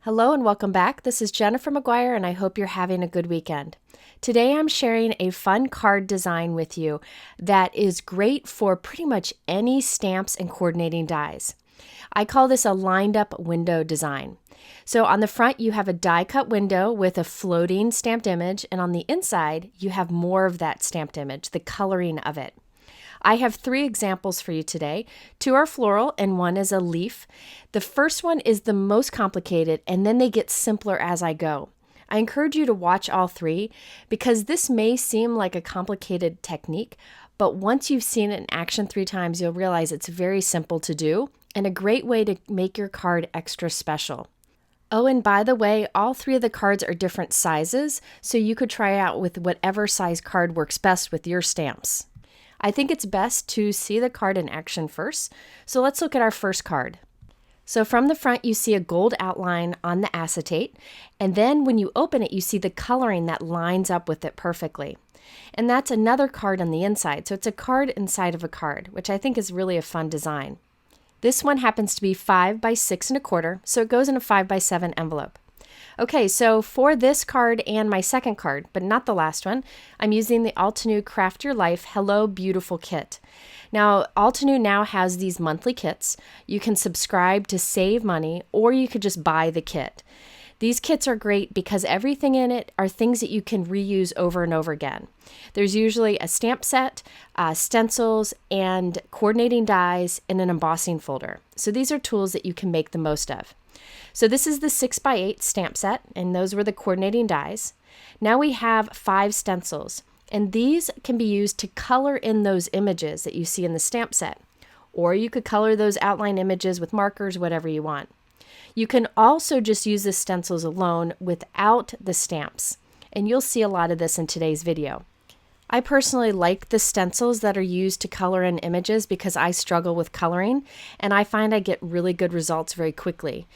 Hello and welcome back. This is Jennifer McGuire and I hope you're having a good weekend. Today I'm sharing a fun card design with you that is great for pretty much any stamps and coordinating dies. I call this a lined up window design. So on the front you have a die cut window with a floating stamped image, and on the inside you have more of that stamped image, the coloring of it. I have 3 examples for you today. 2 are floral and 1 is a leaf. The first one is the most complicated, and then they get simpler as I go. I encourage you to watch all 3 because this may seem like a complicated technique, but once you've seen it in action 3 times, you'll realize it's very simple to do and a great way to make your card extra special. Oh, and by the way, all 3 of the cards are different sizes, so you could try out with whatever size card works best with your stamps. I think it's best to see the card in action first, so let's look at our first card. So from the front you see a gold outline on the acetate, and then when you open it you see the coloring that lines up with it perfectly. And that's another card on the inside, so it's a card inside of a card, which I think is really a fun design. This one happens to be 5 by 6 1/4, so it goes in a 5 by 7 envelope. Okay, so for this card and my second card, but not the last one, I'm using the Altenew Craft Your Life Hello Beautiful Kit. Now, Altenew now has these monthly kits. You can subscribe to save money, or you could just buy the kit. These kits are great because everything in it are things that you can reuse over and over again. There's usually a stamp set, stencils, and coordinating dies, and an embossing folder. So these are tools that you can make the most of. So this is the 6 by 8 stamp set, and those were the coordinating dies. Now we have 5 stencils, and these can be used to color in those images that you see in the stamp set. Or you could color those outline images with markers, whatever you want. You can also just use the stencils alone without the stamps, and you'll see a lot of this in today's video. I personally like the stencils that are used to color in images because I struggle with coloring, and I find I get really good results very quickly.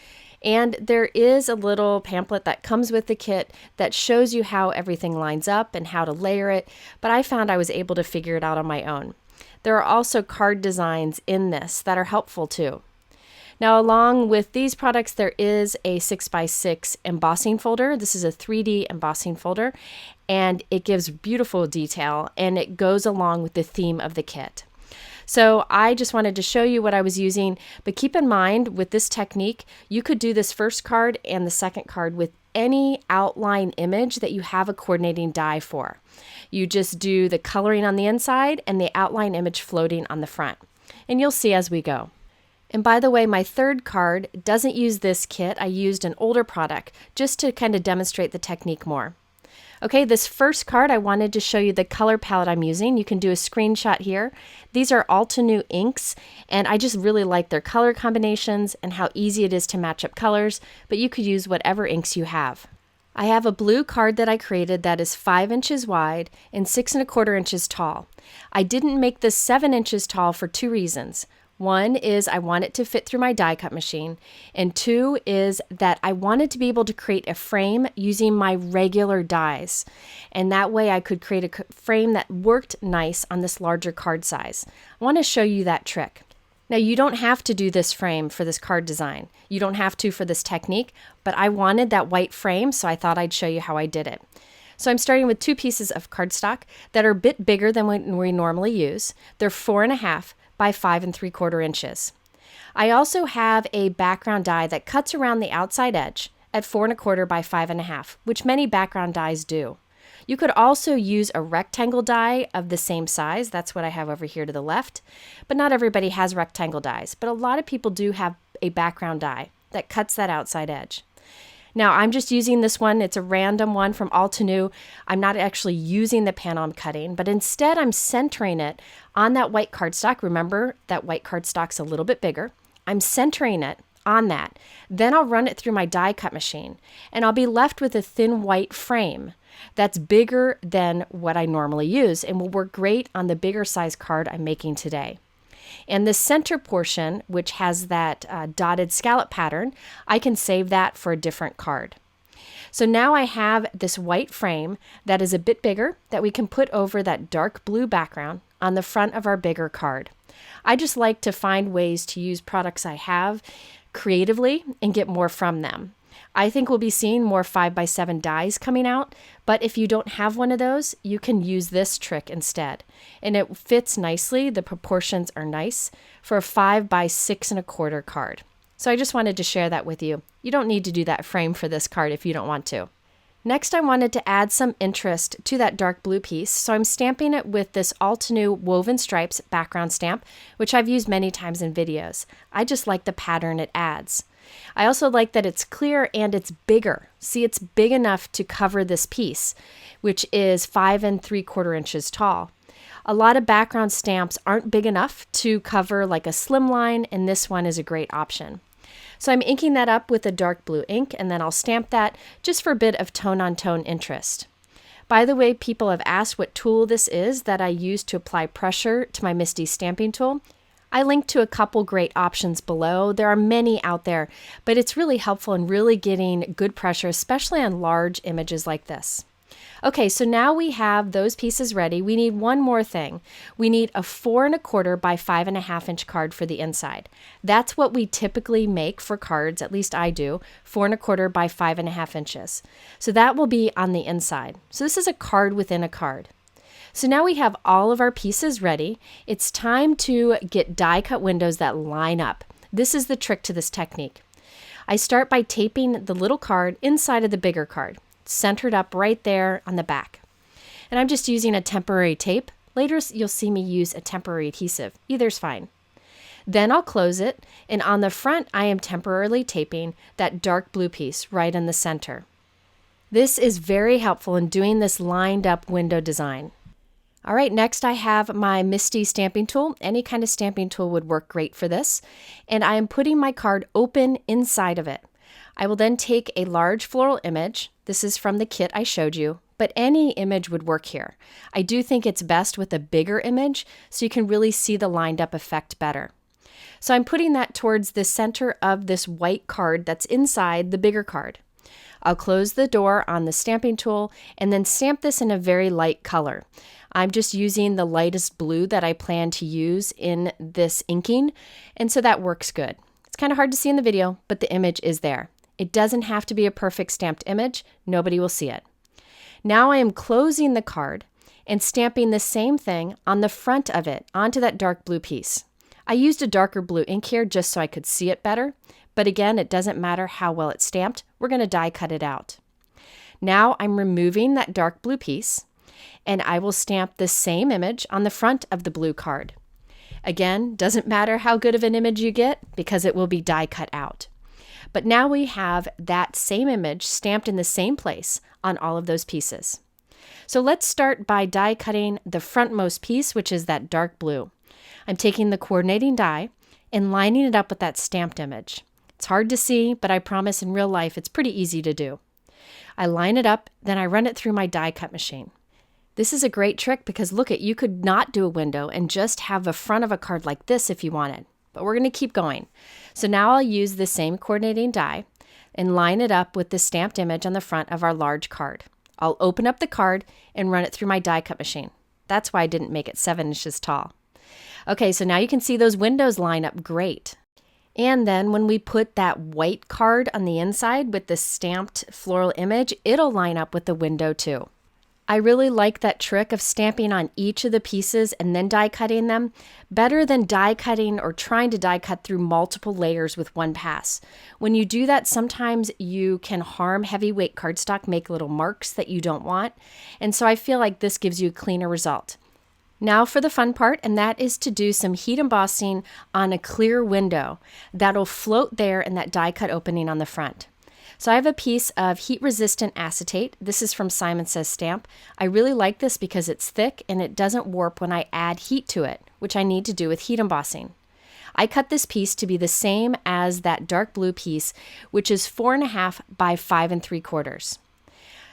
And there is a little pamphlet that comes with the kit that shows you how everything lines up and how to layer it, but I found I was able to figure it out on my own. There are also card designs in this that are helpful too. Now, along with these products, there is a 6 by 6 embossing folder. This is a 3D embossing folder, and it gives beautiful detail, and it goes along with the theme of the kit. So I just wanted to show you what I was using, but keep in mind with this technique, you could do this first card and the second card with any outline image that you have a coordinating die for. You just do the coloring on the inside and the outline image floating on the front, and you'll see as we go. And by the way, my third card doesn't use this kit. I used an older product just to kind of demonstrate the technique more. Okay, this first card, I wanted to show you the color palette I'm using. You can do a screenshot here. These are Altenew inks, and I just really like their color combinations and how easy it is to match up colors, but you could use whatever inks you have. I have a blue card that I created that is 5 inches wide and 6 1/4 inches tall. I didn't make this 7 inches tall for 2 reasons. 1 is I want it to fit through my die cut machine, and 2 is that I wanted to be able to create a frame using my regular dies, and that way I could create a frame that worked nice on this larger card size. I want to show you that trick. Now, you don't have to do this frame for this card design. You don't have to for this technique, but I wanted that white frame, so I thought I'd show you how I did it. So I'm starting with 2 pieces of cardstock that are a bit bigger than what we normally use. They're 4.5 by 5 3/4 inches. I also have a background die that cuts around the outside edge at 4 1/4 by 5.5, which many background dies do. You could also use a rectangle die of the same size. That's what I have over here to the left, but not everybody has rectangle dies, but a lot of people do have a background die that cuts that outside edge. Now, I'm just using this one. It's a random one from Altenew. I'm not actually using the panel I'm cutting, but instead I'm centering it on that white cardstock. Remember, that white cardstock's a little bit bigger. I'm centering it on that. Then I'll run it through my die cut machine, and I'll be left with a thin white frame that's bigger than what I normally use and will work great on the bigger size card I'm making today. And the center portion, which has that dotted scallop pattern, I can save that for a different card. So now I have this white frame that is a bit bigger that we can put over that dark blue background on the front of our bigger card. I just like to find ways to use products I have creatively and get more from them. I think we'll be seeing more 5x7 dies coming out, but if you don't have one of those, you can use this trick instead. And it fits nicely, the proportions are nice, for a 5x6¼ card. So I just wanted to share that with you. You don't need to do that frame for this card if you don't want to. Next, I wanted to add some interest to that dark blue piece, so I'm stamping it with this Altenew Woven Stripes background stamp, which I've used many times in videos. I just like the pattern it adds. I also like that it's clear and it's bigger. See, it's big enough to cover this piece, which is 5¾ inches tall. A lot of background stamps aren't big enough to cover like a slimline, and this one is a great option. So I'm inking that up with a dark blue ink, and then I'll stamp that just for a bit of tone-on-tone interest. By the way, people have asked what tool this is that I use to apply pressure to my MISTI stamping tool. I linked to a couple great options below. There are many out there, but it's really helpful in really getting good pressure, especially on large images like this. Okay, so now we have those pieces ready. We need one more thing. We need a 4¼ by 5½ inch card for the inside. That's what we typically make for cards, at least I do, 4¼ by 5½ inches. So that will be on the inside. So this is a card within a card. So now we have all of our pieces ready. It's time to get die cut windows that line up. This is the trick to this technique. I start by taping the little card inside of the bigger card, centered up right there on the back. And I'm just using a temporary tape. Later you'll see me use a temporary adhesive. Either's fine. Then I'll close it, and on the front I am temporarily taping that dark blue piece right in the center. This is very helpful in doing this lined up window design. All right, next I have my MISTI stamping tool. Any kind of stamping tool would work great for this. And I am putting my card open inside of it. I will then take a large floral image. This is from the kit I showed you, but any image would work here. I do think it's best with a bigger image so you can really see the lined up effect better. So I'm putting that towards the center of this white card that's inside the bigger card. I'll close the door on the stamping tool and then stamp this in a very light color. I'm just using the lightest blue that I plan to use in this inking, and so that works good. It's kind of hard to see in the video, but the image is there. It doesn't have to be a perfect stamped image. Nobody will see it. Now I am closing the card and stamping the same thing on the front of it onto that dark blue piece. I used a darker blue ink here just so I could see it better, but again, it doesn't matter how well it's stamped. We're going to die cut it out. Now I'm removing that dark blue piece, and I will stamp the same image on the front of the blue card. Again, doesn't matter how good of an image you get because it will be die cut out. But now we have that same image stamped in the same place on all of those pieces. So let's start by die cutting the frontmost piece, which is that dark blue. I'm taking the coordinating die and lining it up with that stamped image. It's hard to see, but I promise in real life it's pretty easy to do. I line it up, then I run it through my die cut machine. This is a great trick because look at, you could not do a window and just have the front of a card like this if you wanted, but we're going to keep going. So now I'll use the same coordinating die and line it up with the stamped image on the front of our large card. I'll open up the card and run it through my die cut machine. That's why I didn't make it 7 inches tall. Okay, so now you can see those windows line up great. And then when we put that white card on the inside with the stamped floral image, it'll line up with the window too. I really like that trick of stamping on each of the pieces and then die cutting them, better than die cutting or trying to die cut through multiple layers with one pass. When you do that, sometimes you can harm heavyweight cardstock, make little marks that you don't want, and so I feel like this gives you a cleaner result. Now for the fun part, and that is to do some heat embossing on a clear window that'll float there in that die cut opening on the front. So I have a piece of heat-resistant acetate. This is from Simon Says Stamp. I really like this because it's thick and it doesn't warp when I add heat to it, which I need to do with heat embossing. I cut this piece to be the same as that dark blue piece, which is 4½ by 5¾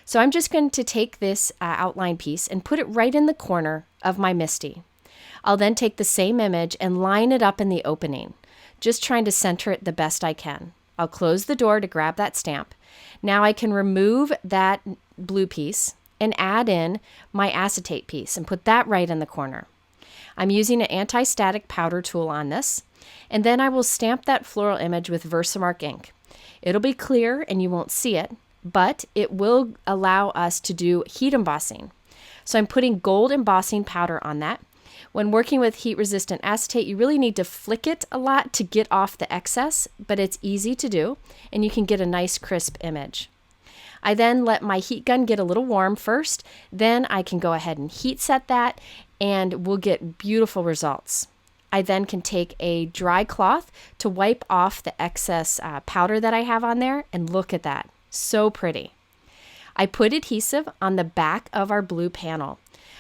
So I'm just going to take this outline piece and put it right in the corner of my MISTI. I'll then take the same image and line it up in the opening, just trying to center it the best I can. I'll close the door to grab that stamp. Now I can remove that blue piece and add in my acetate piece and put that right in the corner. I'm using an anti-static powder tool on this, and then I will stamp that floral image with VersaMark ink. It'll be clear and you won't see it, but it will allow us to do heat embossing. So I'm putting gold embossing powder on that. When working with heat-resistant acetate, you really need to flick it a lot to get off the excess, but it's easy to do, and you can get a nice crisp image. I then let my heat gun get a little warm first, then I can go ahead and heat set that, and we'll get beautiful results. I then can take a dry cloth to wipe off the excess powder that I have on there, and look at that, so pretty. I put adhesive on the back of our blue panel.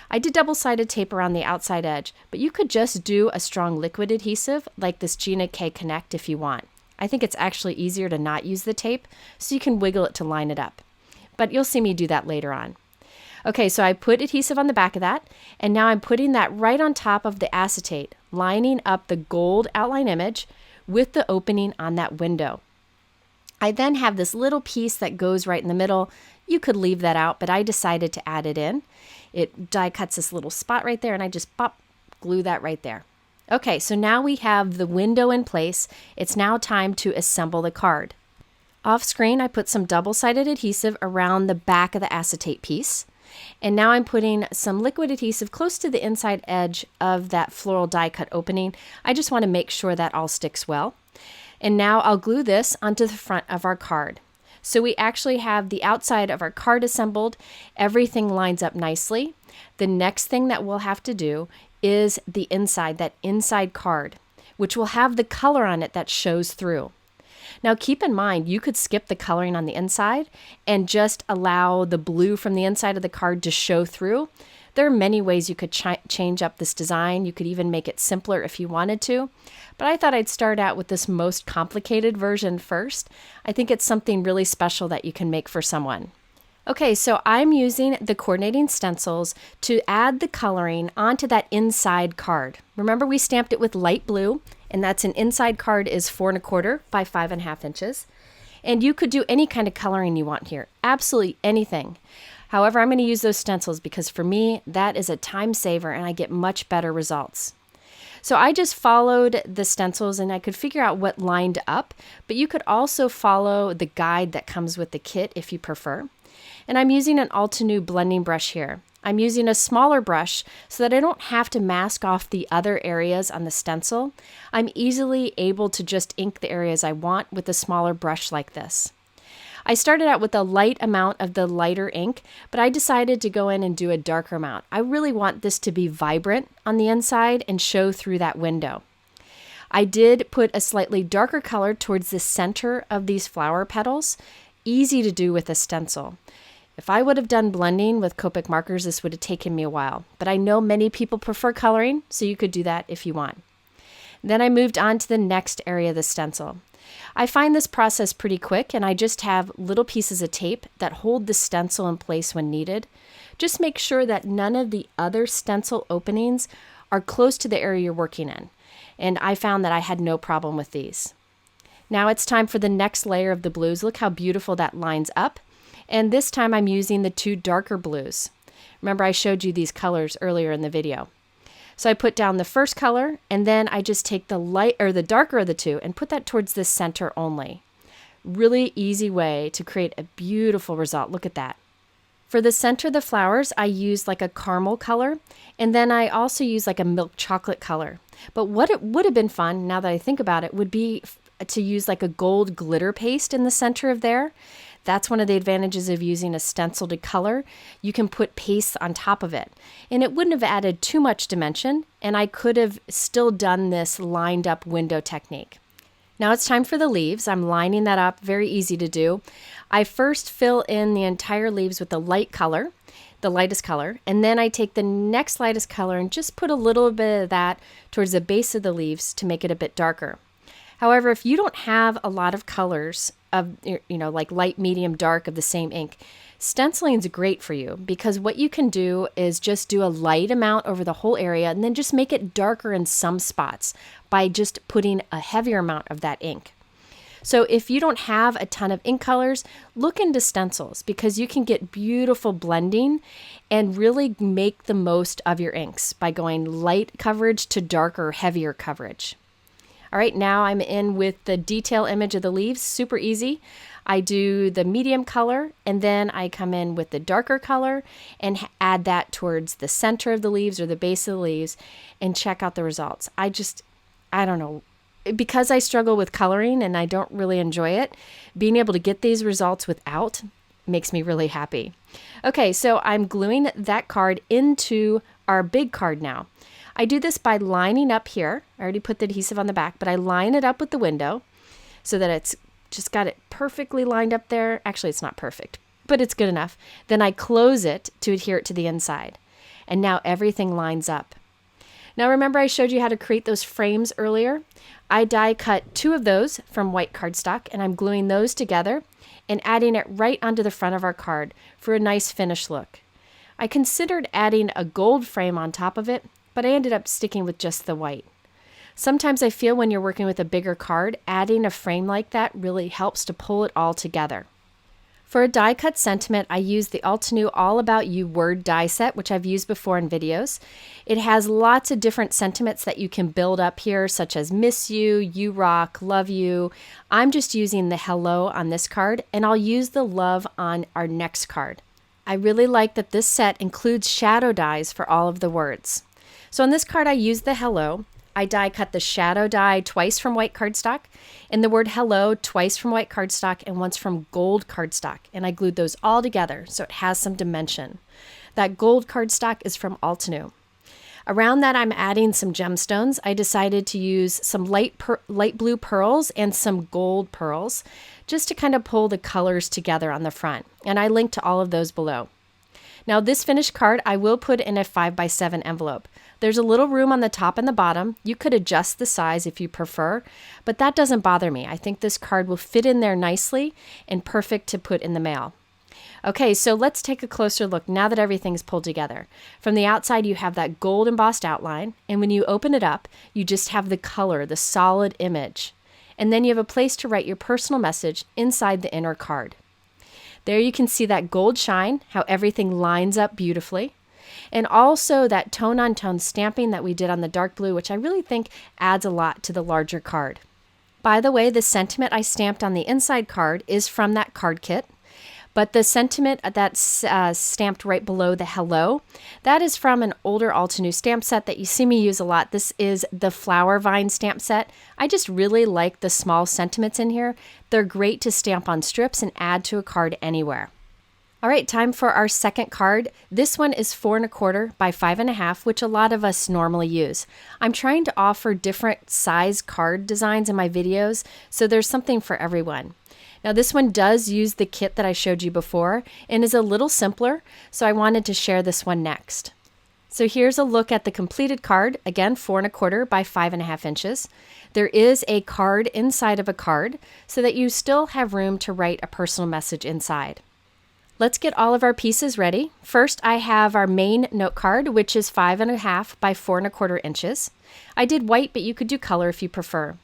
I did double-sided tape around the outside edge, but you could just do a strong liquid adhesive like this Gina K Connect if you want. I think it's actually easier to not use the tape, so you can wiggle it to line it up. But you'll see me do that later on. Okay, so I put adhesive on the back of that, and now I'm putting that right on top of the acetate, lining up the gold outline image with the opening on that window. I then have this little piece that goes right in the middle. You could leave that out, but I decided to add it in. It die cuts this little spot right there, and I just glue that right there. Okay, so now we have the window in place. It's now time to assemble the card. Off screen, I put some double-sided adhesive around the back of the acetate piece. And now I'm putting some liquid adhesive close to the inside edge of that floral die cut opening. I just want to make sure that all sticks well. And now I'll glue this onto the front of our card. So we actually have the outside of our card assembled. Everything lines up nicely. The next thing that we'll have to do is the inside, that inside card, which will have the color on it that shows through. Now keep in mind, you could skip the coloring on the inside and just allow the blue from the inside of the card to show through. There are many ways you could change up this design. You could even make it simpler if you wanted to. But I thought I'd start out with this most complicated version first. I think it's something really special that you can make for someone. Okay, so I'm using the coordinating stencils to add the coloring onto that inside card. Remember, we stamped it with light blue, and that's an inside card is 4 1/4 by 5.5 inches. And you could do any kind of coloring you want here, absolutely anything. However, I'm going to use those stencils because for me, that is a time saver and I get much better results. So I just followed the stencils and I could figure out what lined up, but you could also follow the guide that comes with the kit if you prefer. And I'm using an Altenew blending brush here. I'm using a smaller brush so that I don't have to mask off the other areas on the stencil. I'm easily able to just ink the areas I want with a smaller brush like this. I started out with a light amount of the lighter ink, but I decided to go in and do a darker amount. I really want this to be vibrant on the inside and show through that window. I did put a slightly darker color towards the center of these flower petals. Easy to do with a stencil. If I would have done blending with Copic markers, this would have taken me a while, but I know many people prefer coloring, so you could do that if you want. Then I moved on to the next area of the stencil. I find this process pretty quick, and I just have little pieces of tape that hold the stencil in place when needed. Just make sure that none of the other stencil openings are close to the area you're working in, and I found that I had no problem with these. Now it's time for the next layer of the blues. Look how beautiful that lines up. And this time I'm using the 2 darker blues. Remember, I showed you these colors earlier in the video. So I put down the first color, and then I just take the light or the darker of the 2 and put that towards the center only. Really easy way to create a beautiful result. Look at that. For the center of the flowers, I used like a caramel color, and then I also used like a milk chocolate color. But what it would have been fun, now that I think about it, would be to use like a gold glitter paste in the center of there. That's one of the advantages of using a stencil to color. You can put paste on top of it. And it wouldn't have added too much dimension, and I could have still done this lined up window technique. Now it's time for the leaves. I'm lining that up, very easy to do. I first fill in the entire leaves with the light color, the lightest color, and then I take the next lightest color and just put a little bit of that towards the base of the leaves to make it a bit darker. However, if you don't have a lot of colors of, like light, medium, dark of the same ink, stenciling is great for you because what you can do is just do a light amount over the whole area and then just make it darker in some spots by just putting a heavier amount of that ink. So if you don't have a ton of ink colors, look into stencils because you can get beautiful blending and really make the most of your inks by going light coverage to darker, heavier coverage. All right, now I'm in with the detail image of the leaves, super easy. I do the medium color and then I come in with the darker color and add that towards the center of the leaves or the base of the leaves and check out the results. I don't know, because I struggle with coloring and I don't really enjoy it, being able to get these results without makes me really happy. Okay, so I'm gluing that card into our big card now. I do this by lining up here. I already put the adhesive on the back, but I line it up with the window so that it's just got it perfectly lined up there. Actually, it's not perfect, but it's good enough. Then I close it to adhere it to the inside. And now everything lines up. Now remember I showed you how to create those frames earlier? I die cut 2 of those from white cardstock and I'm gluing those together and adding it right onto the front of our card for a nice finished look. I considered adding a gold frame on top of it, but I ended up sticking with just the white. Sometimes I feel when you're working with a bigger card, adding a frame like that really helps to pull it all together. For a die cut sentiment, I use the Altenew All About You word die set, which I've used before in videos. It has lots of different sentiments that you can build up here, such as miss you, you rock, love you. I'm just using the hello on this card, and I'll use the love on our next card. I really like that this set includes shadow dies for all of the words. So on this card, I used the hello. I die cut the shadow die twice from white cardstock and the word hello twice from white cardstock and once from gold cardstock. And I glued those all together so it has some dimension. That gold cardstock is from Altenew. Around that, I'm adding some gemstones. I decided to use some light blue pearls and some gold pearls just to kind of pull the colors together on the front. And I linked to all of those below. Now this finished card I will put in a 5x7 envelope. There's a little room on the top and the bottom. You could adjust the size if you prefer, but that doesn't bother me. I think this card will fit in there nicely and perfect to put in the mail. Okay, so let's take a closer look now that everything's pulled together. From the outside, you have that gold embossed outline, and when you open it up, you just have the color, the solid image. And then you have a place to write your personal message inside the inner card. There you can see that gold shine, how everything lines up beautifully. And also that tone-on-tone stamping that we did on the dark blue, which I really think adds a lot to the larger card. By the way, the sentiment I stamped on the inside card is from that card kit. But the sentiment that's stamped right below the hello, that is from an older Altenew stamp set that you see me use a lot. This is the Flower Vine stamp set. I just really like the small sentiments in here. They're great to stamp on strips and add to a card anywhere. All right, time for our second card. This one is 4 1/4 by 5 1/2, which a lot of us normally use. I'm trying to offer different size card designs in my videos, so there's something for everyone. Now this one does use the kit that I showed you before and is a little simpler, so I wanted to share this one next. So here's a look at the completed card, again 4 1/4 by 5 1/2 inches. There is a card inside of a card so that you still have room to write a personal message inside. Let's get all of our pieces ready. First, I have our main note card, which is 5 1/2 by 4 1/4 inches. I did white, but you could do color if you prefer.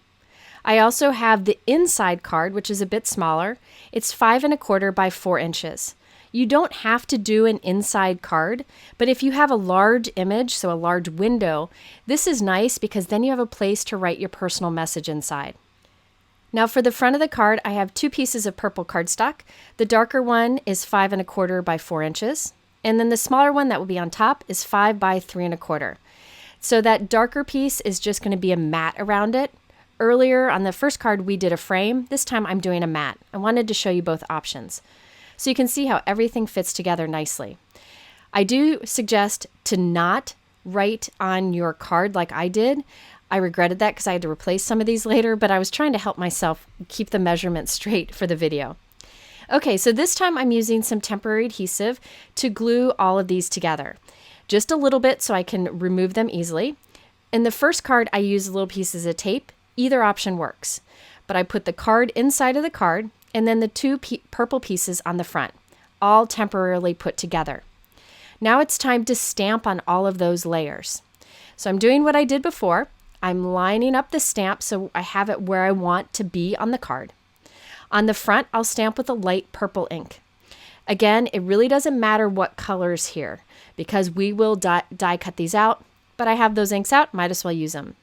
I also have the inside card, which is a bit smaller. It's 5 1/4 by 4 inches. You don't have to do an inside card, but if you have a large image, so a large window, this is nice because then you have a place to write your personal message inside. Now for the front of the card, I have 2 pieces of purple cardstock. The darker one is 5 1/4 by 4 inches, and then the smaller one that will be on top is 5 by 3 1/4. So that darker piece is just going to be a mat around it. Earlier on the first card, we did a frame. This time I'm doing a mat. I wanted to show you both options. So you can see how everything fits together nicely. I do suggest to not write on your card like I did. I regretted that because I had to replace some of these later, but I was trying to help myself keep the measurements straight for the video. Okay, so this time I'm using some temporary adhesive to glue all of these together. Just a little bit so I can remove them easily. In the first card, I use little pieces of tape. Either option works. But I put the card inside of the card and then the 2 purple pieces on the front, all temporarily put together. Now it's time to stamp on all of those layers. So I'm doing what I did before. I'm lining up the stamp so I have it where I want to be on the card. On the front, I'll stamp with a light purple ink. Again, it really doesn't matter what colors here because we will die cut these out, but I have those inks out, might as well use them.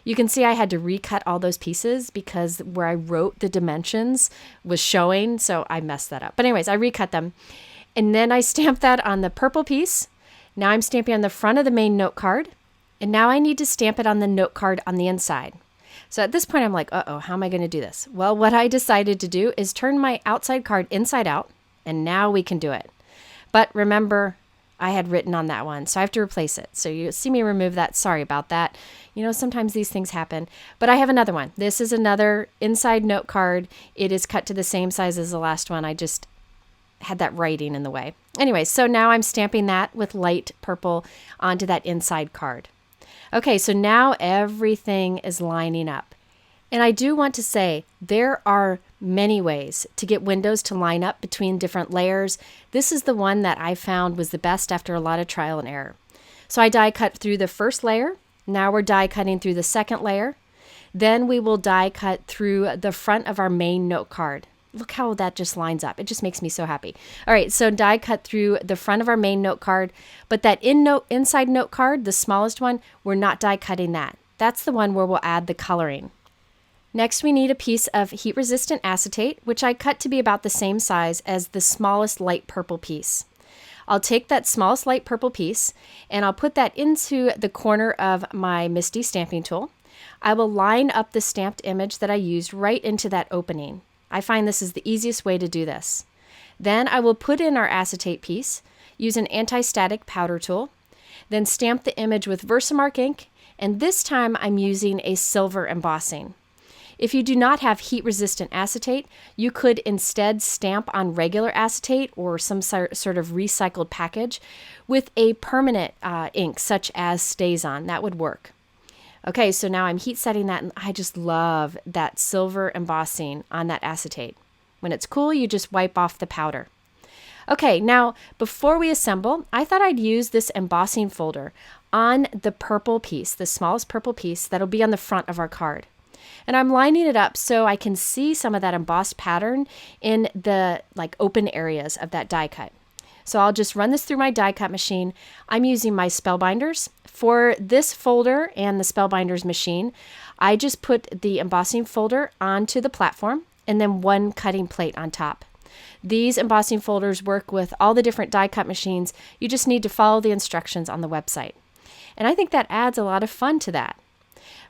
You can see I had to recut all those pieces because where I wrote the dimensions was showing, so I messed that up. But anyways, I recut them. And then I stamped that on the purple piece. Now I'm stamping on the front of the main note card. And now I need to stamp it on the note card on the inside. So at this point, I'm like, uh-oh, how am I going to do this? Well, what I decided to do is turn my outside card inside out, and now we can do it. But remember, I had written on that one, so I have to replace it. So you see me remove that. Sorry about that. You know, sometimes these things happen. But I have another one. This is another inside note card. It is cut to the same size as the last one. I just had that writing in the way. Anyway, so now I'm stamping that with light purple onto that inside card. Okay, so now everything is lining up. And I do want to say there are many ways to get windows to line up between different layers. This is the one that I found was the best after a lot of trial and error. So I die cut through the first layer. Now we're die cutting through the second layer. Then we will die cut through the front of our main note card. Look how that just lines up. It just makes me so happy. All right, so die cut through the front of our main note card, but that inside note card, the smallest one, we're not die cutting that. That's the one where we'll add the coloring. Next, we need a piece of heat-resistant acetate, which I cut to be about the same size as the smallest light purple piece. I'll take that smallest light purple piece and I'll put that into the corner of my MISTI stamping tool. I will line up the stamped image that I used right into that opening. I find this is the easiest way to do this. Then I will put in our acetate piece, use an anti-static powder tool, then stamp the image with VersaMark ink, and this time I'm using a silver embossing. If you do not have heat-resistant acetate, you could instead stamp on regular acetate or some sort of recycled package with a permanent ink such as StazOn. That would work. Okay, so now I'm heat setting that, and I just love that silver embossing on that acetate. When it's cool, you just wipe off the powder. Okay, now before we assemble, I thought I'd use this embossing folder on the purple piece, the smallest purple piece that'll be on the front of our card. And I'm lining it up so I can see some of that embossed pattern in the open areas of that die cut. So I'll just run this through my die cut machine. I'm using my Spellbinders. For this folder and the Spellbinders machine, I just put the embossing folder onto the platform and then one cutting plate on top. These embossing folders work with all the different die cut machines. You just need to follow the instructions on the website. And I think that adds a lot of fun to that.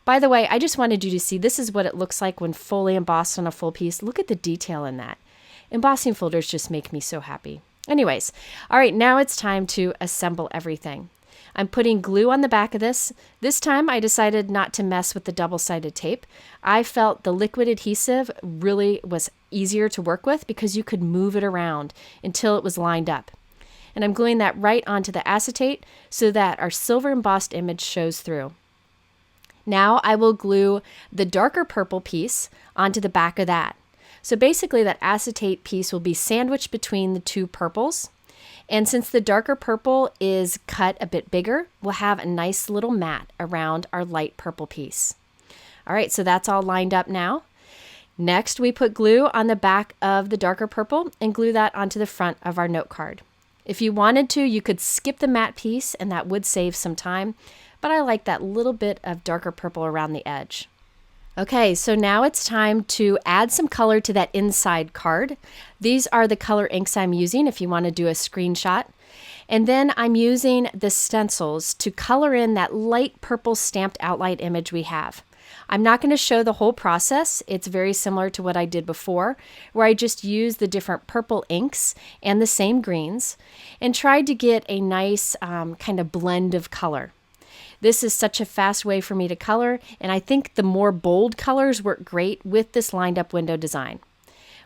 By the way, I just wanted you to see this is what it looks like when fully embossed on a full piece. Look at the detail in that. Embossing folders just make me so happy. Anyways, all right, now it's time to assemble everything. I'm putting glue on the back of this. This time I decided not to mess with the double-sided tape. I felt the liquid adhesive really was easier to work with because you could move it around until it was lined up. And I'm gluing that right onto the acetate so that our silver embossed image shows through. Now I will glue the darker purple piece onto the back of that. So basically that acetate piece will be sandwiched between the two purples. And since the darker purple is cut a bit bigger, we'll have a nice little mat around our light purple piece. All right, so that's all lined up now. Next, we put glue on the back of the darker purple and glue that onto the front of our note card. If you wanted to, you could skip the matte piece and that would save some time, but I like that little bit of darker purple around the edge. Okay, so now it's time to add some color to that inside card. These are the color inks I'm using if you want to do a screenshot. And then I'm using the stencils to color in that light purple stamped outline image we have. I'm not going to show the whole process. It's very similar to what I did before, where I just used the different purple inks and the same greens and tried to get a nice kind of blend of color. This is such a fast way for me to color, and I think the more bold colors work great with this lined up window design.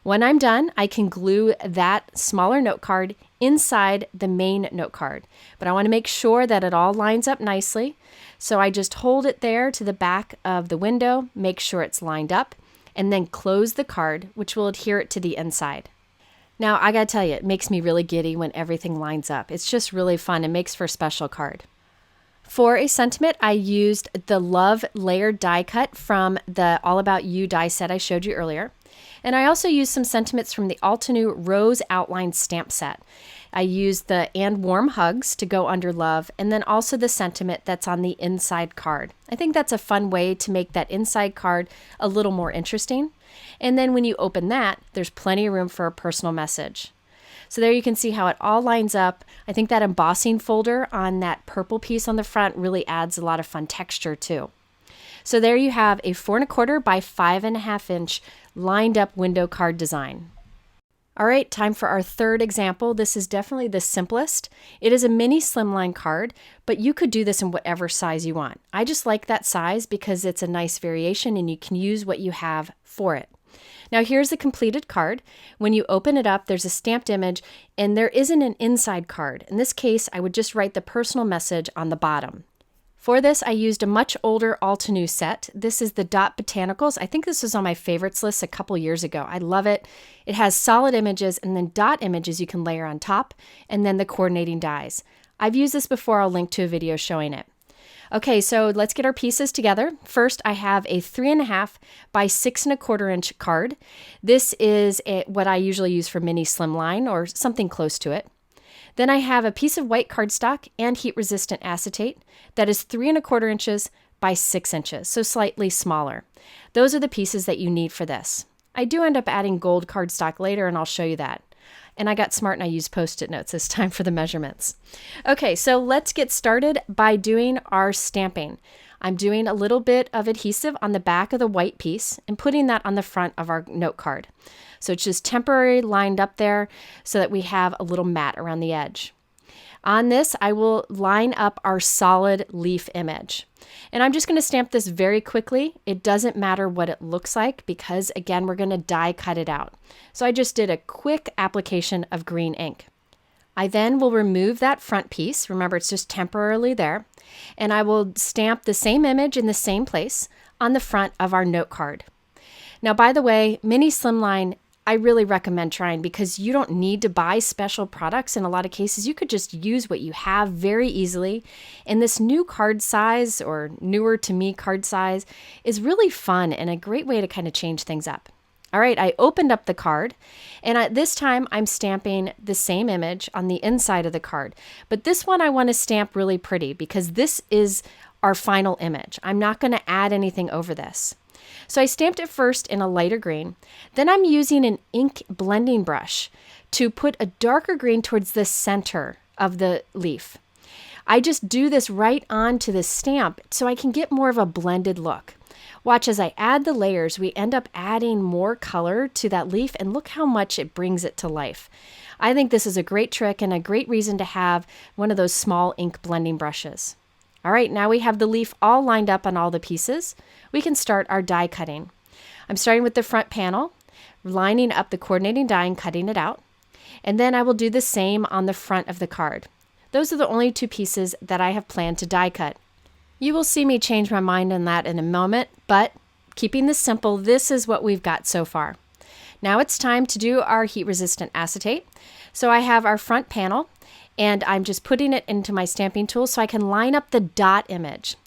When I'm done, I can glue that smaller note card inside the main note card, but I want to make sure that it all lines up nicely. So I just hold it there to the back of the window, make sure it's lined up, and then close the card, which will adhere it to the inside. Now, I gotta tell you, it makes me really giddy when everything lines up. It's just really fun. It makes for a special card. For a sentiment, I used the Love Layered die cut from the All About You die set I showed you earlier. And I also used some sentiments from the Altenew Rose Outline Stamp Set. I used the "And Warm Hugs" to go under love, and then also the sentiment that's on the inside card. I think that's a fun way to make that inside card a little more interesting. And then when you open that, there's plenty of room for a personal message. So there you can see how it all lines up. I think that embossing folder on that purple piece on the front really adds a lot of fun texture too. So there you have a 4 1/4 by 5.5 inch lined up window card design. All right, time for our third example. This is definitely the simplest. It is a mini slimline card, but you could do this in whatever size you want. I just like that size because it's a nice variation and you can use what you have for it. Now here's the completed card. When you open it up, there's a stamped image and there isn't an inside card. In this case, I would just write the personal message on the bottom. For this, I used a much older Altenew set. This is the Dot Botanicals. I think this was on my favorites list a couple years ago. I love it. It has solid images and then dot images you can layer on top, and then the coordinating dies. I've used this before. I'll link to a video showing it. Okay, so let's get our pieces together. First, I have a 3.5 by 6 1/4 inch card. This is what I usually use for mini slimline or something close to it. Then I have a piece of white cardstock and heat-resistant acetate that is 3 1/4 inches by 6 inches, so slightly smaller. Those are the pieces that you need for this. I do end up adding gold cardstock later, and I'll show you that. And I got smart and I used Post-it notes this time for the measurements. Okay, so let's get started by doing our stamping. I'm doing a little bit of adhesive on the back of the white piece and putting that on the front of our note card. So it's just temporarily lined up there so that we have a little mat around the edge. On this, I will line up our solid leaf image. And I'm just going to stamp this very quickly. It doesn't matter what it looks like because, again, we're going to die cut it out. So I just did a quick application of green ink. I then will remove that front piece. Remember, it's just temporarily there. And I will stamp the same image in the same place on the front of our note card. Now, by the way, mini slimline, I really recommend trying because you don't need to buy special products. In a lot of cases, you could just use what you have very easily. And this new card size, or newer to me card size, is really fun and a great way to kind of change things up. All right, I opened up the card, and this time I'm stamping the same image on the inside of the card. But this one I want to stamp really pretty because this is our final image. I'm not going to add anything over this. So I stamped it first in a lighter green. Then I'm using an ink blending brush to put a darker green towards the center of the leaf. I just do this right onto the stamp so I can get more of a blended look. Watch as I add the layers, we end up adding more color to that leaf, and look how much it brings it to life. I think this is a great trick and a great reason to have one of those small ink blending brushes. All right, now we have the leaf all lined up on all the pieces. We can start our die cutting. I'm starting with the front panel, lining up the coordinating die and cutting it out. And then I will do the same on the front of the card. Those are the only two pieces that I have planned to die cut. You will see me change my mind on that in a moment, but keeping this simple, this is what we've got so far. Now it's time to do our heat-resistant acetate. So I have our front panel, and I'm just putting it into my stamping tool so I can line up the dot image.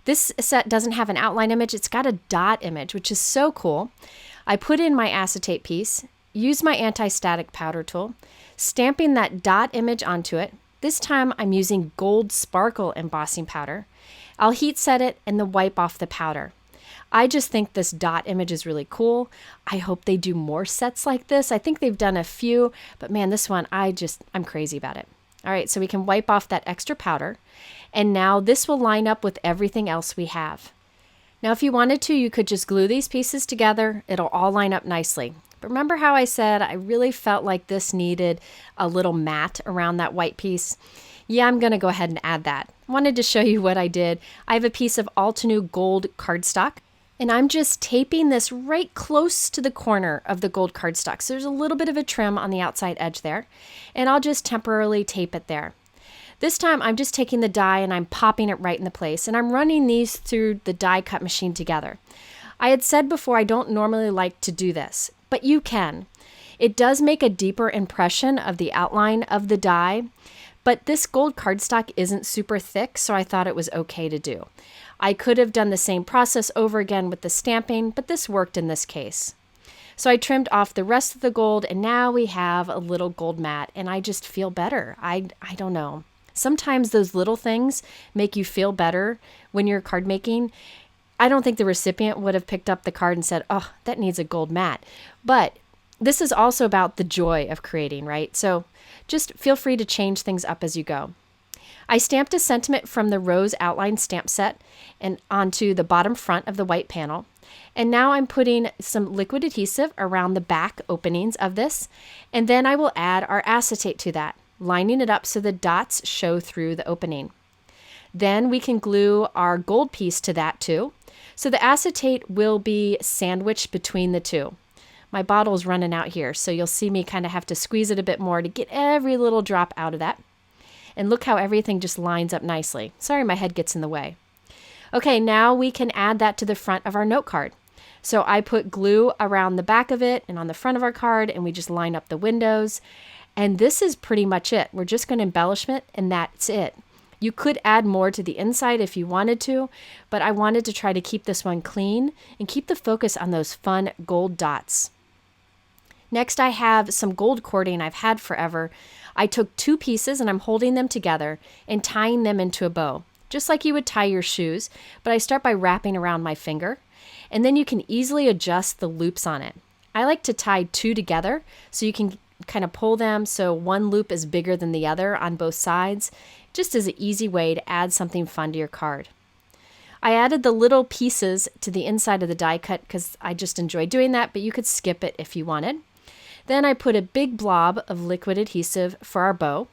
This set doesn't have an outline image, it's got a dot image, which is so cool. I put in my acetate piece, use my anti-static powder tool, stamping that dot image onto it. This time I'm using gold sparkle embossing powder. I'll heat set it and then wipe off the powder. I just think this dot image is really cool. I hope they do more sets like this. I think they've done a few, but man, this one, I'm crazy about it. All right, so we can wipe off that extra powder. And now this will line up with everything else we have. Now, if you wanted to, you could just glue these pieces together. It'll all line up nicely. But remember how I said I really felt like this needed a little mat around that white piece? Yeah, I'm going to go ahead and add that. I wanted to show you what I did. I have a piece of Altenew gold cardstock, and I'm just taping this right close to the corner of the gold cardstock. So there's a little bit of a trim on the outside edge there, and I'll just temporarily tape it there. This time I'm just taking the die and I'm popping it right into place, and I'm running these through the die cut machine together. I had said before I don't normally like to do this, but you can. It does make a deeper impression of the outline of the die, but this gold cardstock isn't super thick, so I thought it was okay to do. I could have done the same process over again with the stamping, but this worked in this case. So I trimmed off the rest of the gold, and now we have a little gold mat, and I just feel better. I don't know. Sometimes those little things make you feel better when you're card making. I don't think the recipient would have picked up the card and said, oh, that needs a gold mat. But this is also about the joy of creating, right? So just feel free to change things up as you go. I stamped a sentiment from the Rose Outline stamp set and onto the bottom front of the white panel. And now I'm putting some liquid adhesive around the back openings of this. And then I will add our acetate to that, lining it up so the dots show through the opening. Then we can glue our gold piece to that too. So the acetate will be sandwiched between the two. My bottle's running out here, so you'll see me kind of have to squeeze it a bit more to get every little drop out of that. And look how everything just lines up nicely. Sorry, my head gets in the way. Okay, now we can add that to the front of our note card. So I put glue around the back of it and on the front of our card, and we just line up the windows. And this is pretty much it. We're just going to embellish it, and that's it. You could add more to the inside if you wanted to, but I wanted to try to keep this one clean and keep the focus on those fun gold dots. Next, I have some gold cording I've had forever. I took 2 pieces and I'm holding them together and tying them into a bow, just like you would tie your shoes, but I start by wrapping around my finger, and then you can easily adjust the loops on it. I like to tie 2 together so you can kind of pull them so one loop is bigger than the other on both sides, just as an easy way to add something fun to your card. I added the little pieces to the inside of the die cut because I just enjoy doing that, but you could skip it if you wanted. Then I put a big blob of liquid adhesive for our bow.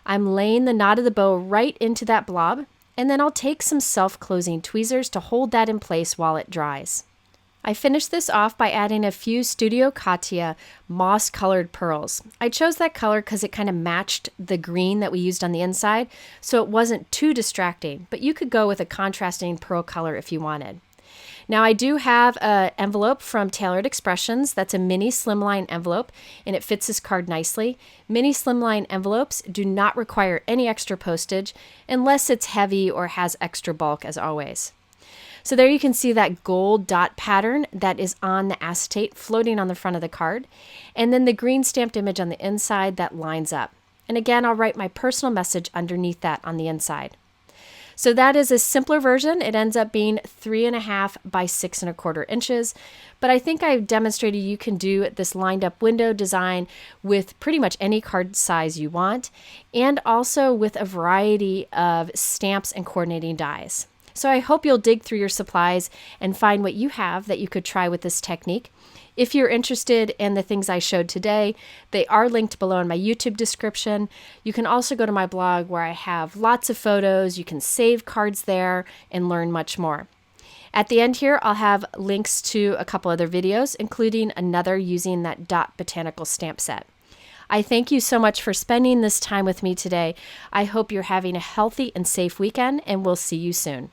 I'm laying the knot of the bow right into that blob, and then I'll take some self-closing tweezers to hold that in place while it dries. I finished this off by adding a few Studio Katia moss-colored pearls. I chose that color because it kind of matched the green that we used on the inside, so it wasn't too distracting, but you could go with a contrasting pearl color if you wanted. Now I do have an envelope from Tailored Expressions. That's a mini slimline envelope, and it fits this card nicely. Mini slimline envelopes do not require any extra postage unless it's heavy or has extra bulk, as always. So there you can see that gold dot pattern that is on the acetate floating on the front of the card, and then the green stamped image on the inside that lines up. And again, I'll write my personal message underneath that on the inside. So that is a simpler version. It ends up being 3.5 by 6.25 inches. But I think I've demonstrated you can do this lined up window design with pretty much any card size you want, and also with a variety of stamps and coordinating dies. So I hope you'll dig through your supplies and find what you have that you could try with this technique. If you're interested in the things I showed today, they are linked below in my YouTube description. You can also go to my blog where I have lots of photos. You can save cards there and learn much more. At the end here, I'll have links to a couple other videos, including another using that Dot Botanical stamp set. I thank you so much for spending this time with me today. I hope you're having a healthy and safe weekend, and we'll see you soon.